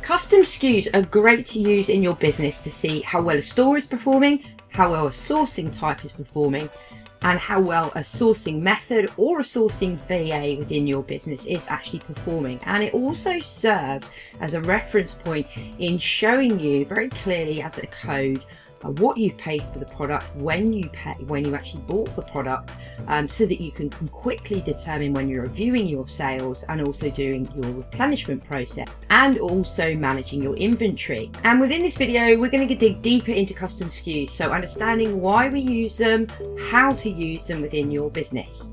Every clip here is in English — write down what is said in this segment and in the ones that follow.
Custom SKUs are great to use in your business to see how well a store is performing, how well a sourcing type is performing, and how well a sourcing method or a sourcing VA within your business is actually performing. And it also serves as a reference point in showing you very clearly as a code what you've paid for the product, when you actually bought the product, so that you can quickly determine when you're reviewing your sales and also doing your replenishment process and also managing your inventory. And within this video, we're going to dig deeper into custom SKUs, so understanding why we use them, how to use them within your business.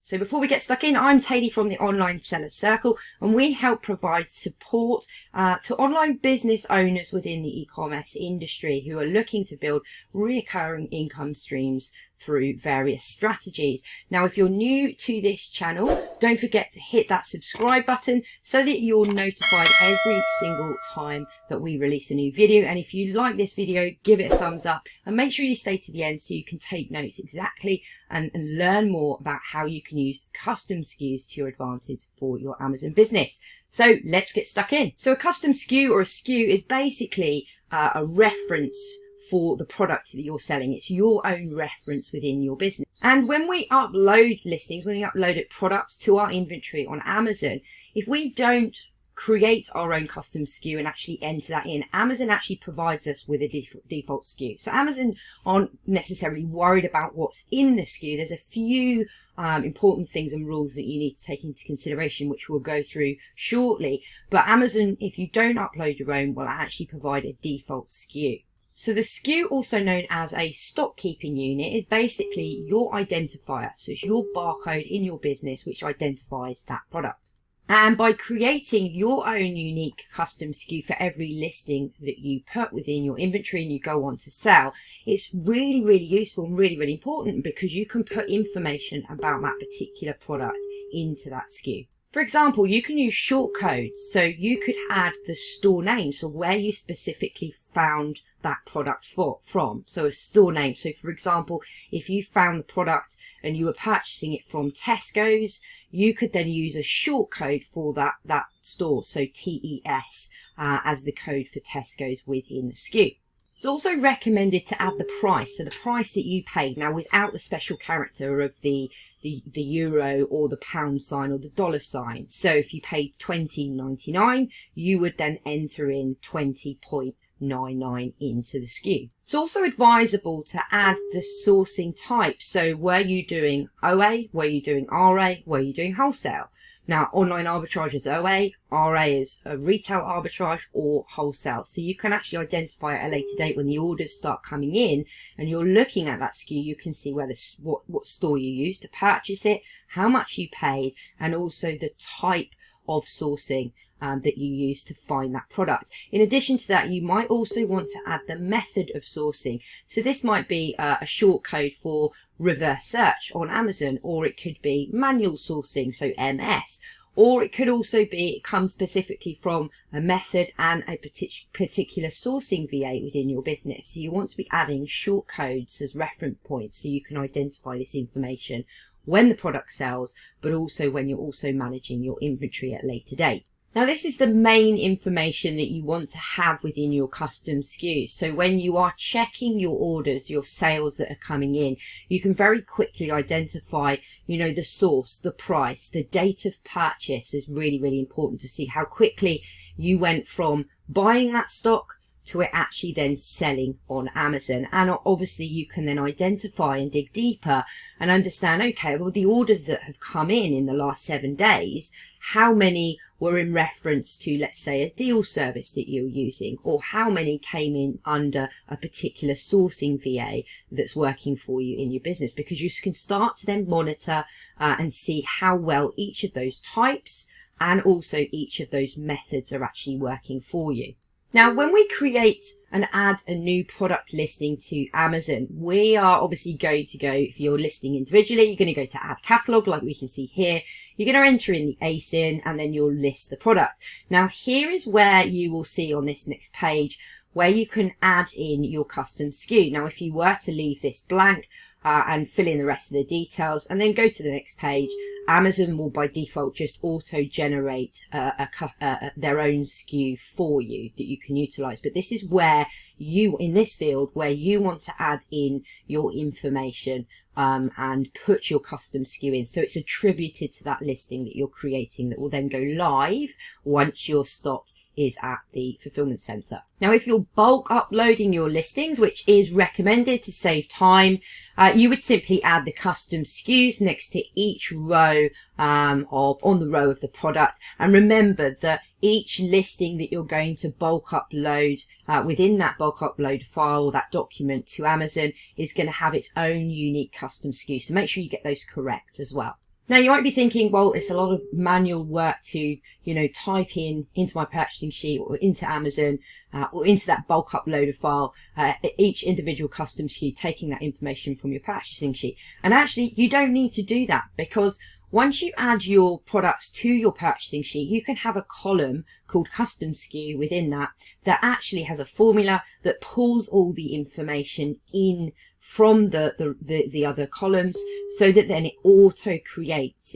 So before we get stuck in, I'm Tadie from the Online Seller Circle, and we help provide support to online business owners within the e-commerce industry who are looking to build recurring income streams through various strategies. Now, if you're new to this channel, don't forget to hit that subscribe button so that you're notified every single time that we release a new video. And if you like this video, give it a thumbs up and make sure you stay to the end so you can take notes exactly and learn more about how you can use custom SKUs to your advantage for your Amazon business. So let's get stuck in. So a custom SKU or a SKU is basically a reference for the product that you're selling. It's your own reference within your business. And when we upload listings, when we upload products to our inventory on Amazon, if we don't create our own custom SKU and actually enter that in, Amazon actually provides us with a default SKU. So Amazon aren't necessarily worried about what's in the SKU. There's a few important things and rules that you need to take into consideration, which we'll go through shortly. But Amazon, if you don't upload your own, will actually provide a default SKU. So the SKU, also known as a stock keeping unit, is basically your identifier. So it's your barcode in your business which identifies that product. And by creating your own unique custom SKU for every listing that you put within your inventory and you go on to sell, it's really, really useful and really, really important because you can put information about that particular product into that SKU. For example, you can use short codes. So you could add the store name, so where you specifically found that product from. So a store name. So for example, if you found the product and you were purchasing it from Tesco's, you could then use a short code for that store. So TES as the code for Tesco's within the SKU. It's also recommended to add the price, so the price that you paid, now without the special character of the euro or the pound sign or the dollar sign. So if you paid $20.99, you would then enter in 20.99 into the SKU. It's also advisable to add the sourcing type. So were you doing OA, were you doing RA, were you doing wholesale? Now, online arbitrage is OA, RA is a retail arbitrage or wholesale. So you can actually identify at a later date when the orders start coming in and you're looking at that SKU, you can see whether what store you used to purchase it, how much you paid, and also the type of sourcing that you use to find that product. In addition to that, you might also want to add the method of sourcing. So this might be a short code for reverse search on Amazon, or it could be manual sourcing, so MS, or it could also be it comes specifically from a method and a particular sourcing VA within your business. So you want to be adding short codes as reference points so you can identify this information when the product sells, but also when you're also managing your inventory at a later date. Now, this is the main information that you want to have within your custom SKUs. So when you are checking your orders, your sales that are coming in, you can very quickly identify, the source, the price, the date of purchase is really, really important to see how quickly you went from buying that stock to it actually then selling on Amazon. And obviously you can then identify and dig deeper and understand, okay, well, the orders that have come in the last 7 days, how many were in reference to, let's say, a deal service that you're using, or how many came in under a particular sourcing VA that's working for you in your business, because you can start to then monitor and see how well each of those types and also each of those methods are actually working for you. Now, when we create and add a new product listing to Amazon, we are obviously going to go, if you're listing individually, you're going to go to add catalog, like we can see here. You're going to enter in the ASIN and then you'll list the product. Now, here is where you will see on this next page where you can add in your custom SKU. Now, if you were to leave this blank and fill in the rest of the details and then go to the next page, Amazon will by default just auto generate their own SKU for you that you can utilize. But this is where you, in this field, where you want to add in your information and put your custom SKU in. So it's attributed to that listing that you're creating that will then go live once your stock is at the fulfillment center. Now, if you're bulk uploading your listings, which is recommended to save time, you would simply add the custom SKUs next to each row on the row of the product. And remember that each listing that you're going to bulk upload within that bulk upload file, that document to Amazon, is going to have its own unique custom SKU. So make sure you get those correct as well. Now, you might be thinking, well, it's a lot of manual work to, type into my purchasing sheet or into Amazon or into that bulk uploader file, each individual custom SKU, taking that information from your purchasing sheet. And actually, you don't need to do that, because once you add your products to your purchasing sheet, you can have a column called custom SKU within that actually has a formula that pulls all the information in from the other columns, so that then it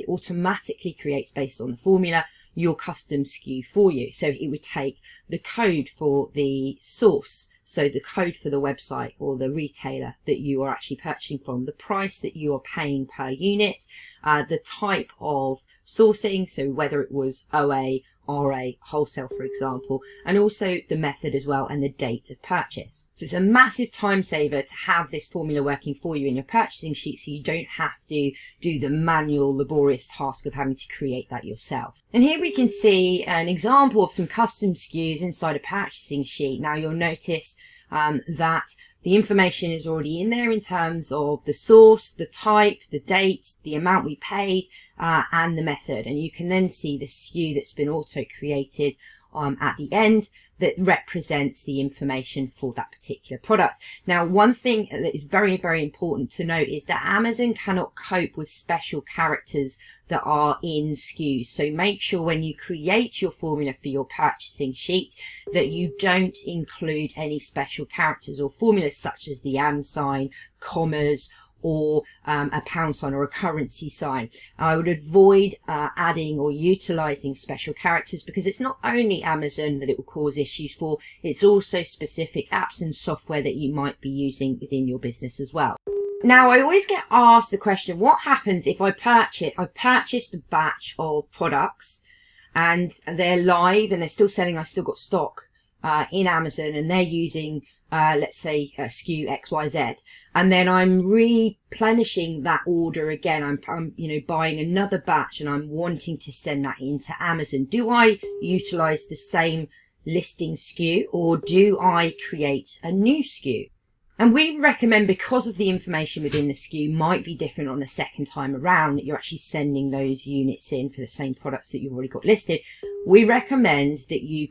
automatically creates based on the formula your custom SKU for you. So it would take the code for the source, so the code for the website or the retailer that you are actually purchasing from, the price that you are paying per unit, the type of sourcing, so whether it was OA, RA, wholesale, for example, and also the method as well, and the date of purchase. So it's a massive time saver to have this formula working for you in your purchasing sheet, so you don't have to do the manual, laborious task of having to create that yourself. And here we can see an example of some custom SKUs inside a purchasing sheet. Now, you'll notice that the information is already in there in terms of the source, the type, the date, the amount we paid, and the method. And you can then see the SKU that's been auto-created at the end that represents the information for that particular product. Now, one thing that is very, very important to note is that Amazon cannot cope with special characters that are in SKUs. So make sure when you create your formula for your purchasing sheet that you don't include any special characters or formulas such as the and sign, commas, or a pound sign or a currency sign. I would avoid adding or utilizing special characters, because it's not only Amazon that it will cause issues for, it's also specific apps and software that you might be using within your business as well. Now, I always get asked the question, what happens if I've purchased a batch of products and they're live and they're still selling, I've still got stock in Amazon, and they're using let's say SKU XYZ, and then I'm replenishing that order again. I'm buying another batch and I'm wanting to send that into Amazon. Do I utilize the same listing SKU, or do I create a new SKU? And we recommend, because of the information within the SKU might be different on the second time around that you're actually sending those units in for the same products that you've already got listed, we recommend that you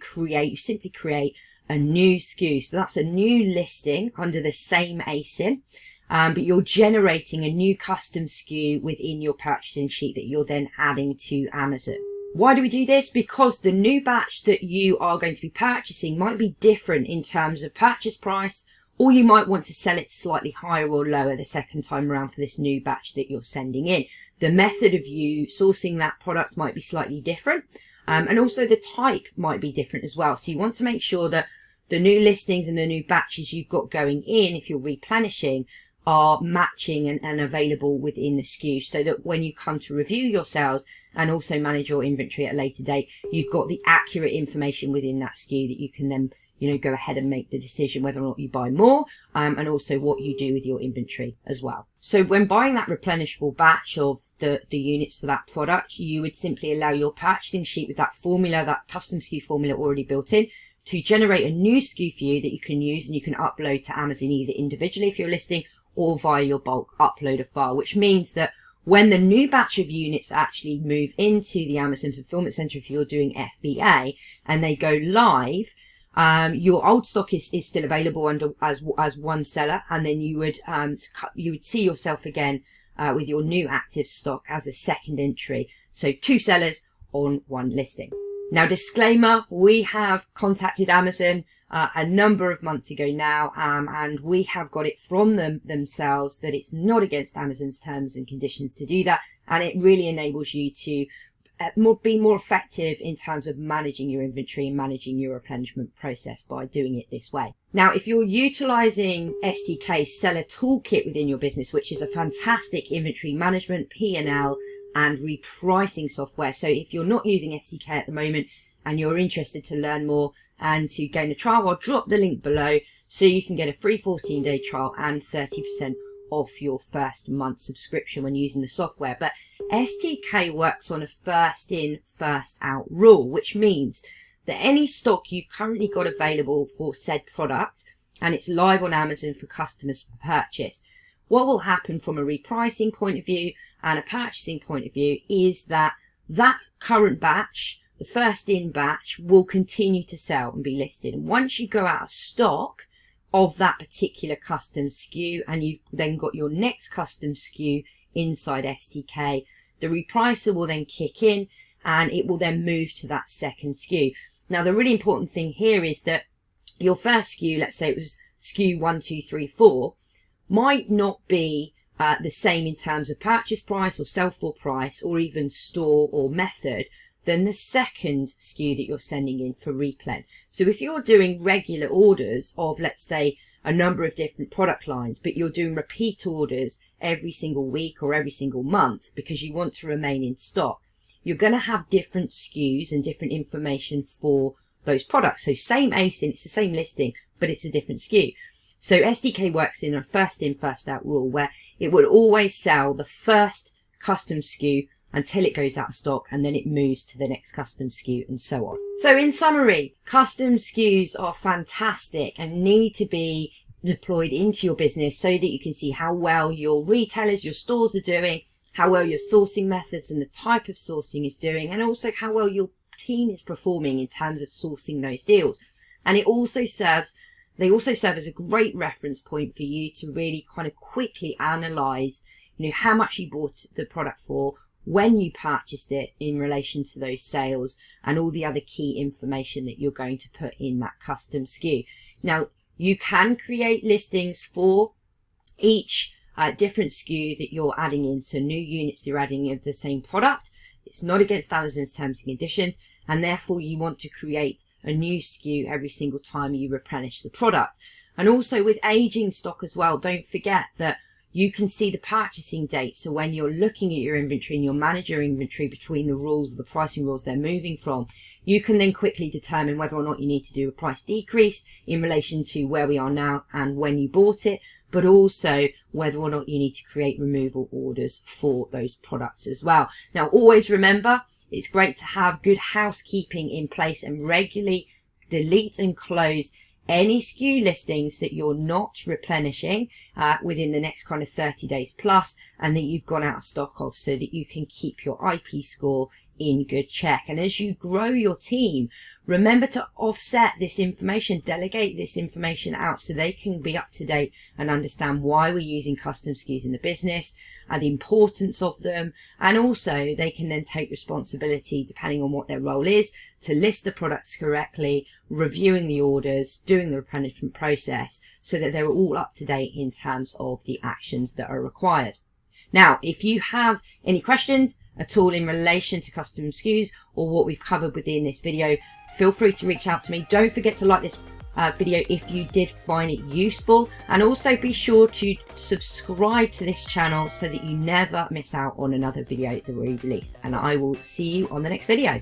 simply create a new SKU. So that's a new listing under the same ASIN, but you're generating a new custom SKU within your purchasing sheet that you're then adding to Amazon. Why do we do this? Because the new batch that you are going to be purchasing might be different in terms of purchase price, or you might want to sell it slightly higher or lower the second time around for this new batch that you're sending in. The method of you sourcing that product might be slightly different, and also the type might be different as well. So you want to make sure that the new listings and the new batches you've got going in, if you're replenishing, are matching and available within the SKU, so that when you come to review your sales and also manage your inventory at a later date, you've got the accurate information within that SKU that you can then go ahead and make the decision whether or not you buy more, and also what you do with your inventory as well. So when buying that replenishable batch of the units for that product, you would simply allow your purchasing sheet with that formula, that custom SKU formula already built in, to generate a new SKU for you that you can use and you can upload to Amazon either individually if you're listing or via your bulk uploader file, which means that when the new batch of units actually move into the Amazon Fulfillment Center, if you're doing FBA, and they go live, your old stock is still available as one seller, and then you would see yourself again with your new active stock as a second entry. So 2 sellers on 1 listing. Now, disclaimer, we have contacted Amazon a number of months ago now, and we have got it from them themselves that it's not against Amazon's terms and conditions to do that, and it really enables you to be more effective in terms of managing your inventory and managing your replenishment process by doing it this way. Now, if you're utilizing STK Seller Tool Kit within your business, which is a fantastic inventory management, P&L and repricing software. So if you're not using STK at the moment and you're interested to learn more and to gain a trial, I'll drop the link below so you can get a free 14-day trial and 30% off your first month subscription when using the software. But STK works on a first in, first out rule, which means that any stock you've currently got available for said product and it's live on Amazon for customers to purchase, what will happen from a repricing point of view and a purchasing point of view is that that current batch, the first in batch, will continue to sell and be listed. And once you go out of stock of that particular custom SKU and you've then got your next custom SKU inside STK, the repricer will then kick in and it will then move to that second SKU. Now, the really important thing here is that your first SKU, let's say it was SKU 1, 2, 3, 4, might not be the same in terms of purchase price or sell for price or even store or method than the second SKU that you're sending in for replen. So if you're doing regular orders of, let's say, a number of different product lines, but you're doing repeat orders every single week or every single month because you want to remain in stock, you're going to have different SKUs and different information for those products. So same ASIN, it's the same listing, but it's a different SKU. So STK works in a first in, first out rule where it will always sell the first custom SKU until it goes out of stock, and then it moves to the next custom SKU and so on. So in summary, custom SKUs are fantastic and need to be deployed into your business so that you can see how well your retailers, your stores are doing, how well your sourcing methods and the type of sourcing is doing, and also how well your team is performing in terms of sourcing those deals. And they also serve as a great reference point for you to really kind of quickly analyze, how much you bought the product for, when you purchased it in relation to those sales, and all the other key information that you're going to put in that custom SKU. Now, you can create listings for each different SKU that you're adding in, so new units you're adding of the same product. It's not against Amazon's terms and conditions, and therefore you want to create a new SKU every single time you replenish the product. And also with aging stock as well, don't forget that you can see the purchasing date. So when you're looking at your inventory and you manage your inventory between the rules, the pricing rules they're moving from, you can then quickly determine whether or not you need to do a price decrease in relation to where we are now and when you bought it, but also whether or not you need to create removal orders for those products as well. Now, always remember, it's great to have good housekeeping in place and regularly delete and close any SKU listings that you're not replenishing within the next kind of 30 days plus, and that you've gone out of stock of, so that you can keep your IP score in good check. And as you grow your team, remember to offset this information, delegate this information out so they can be up to date and understand why we're using custom SKUs in the business and the importance of them. And also they can then take responsibility, depending on what their role is, to list the products correctly, reviewing the orders, doing the replenishment process, so that they're all up to date in terms of the actions that are required. Now, if you have any questions at all in relation to custom SKUs or what we've covered within this video, feel free to reach out to me. Don't forget to like this video if you did find it useful, and also be sure to subscribe to this channel so that you never miss out on another video that we release. And I will see you on the next video.